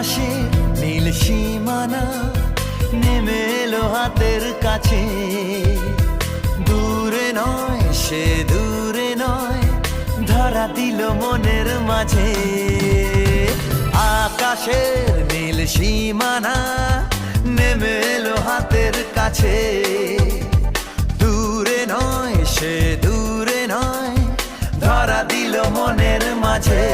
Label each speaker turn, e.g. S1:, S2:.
S1: আকাশের নীল সীমানা নেমে এলো হাতের কাছে। দূরে নয় সে দূরে নয়, ধরা দিল মনের মাঝে। আকাশের নীল সীমানা নেমে এলো হাতের কাছে। দূরে নয় সে দূরে নয়, ধরা দিল মনের মাঝে।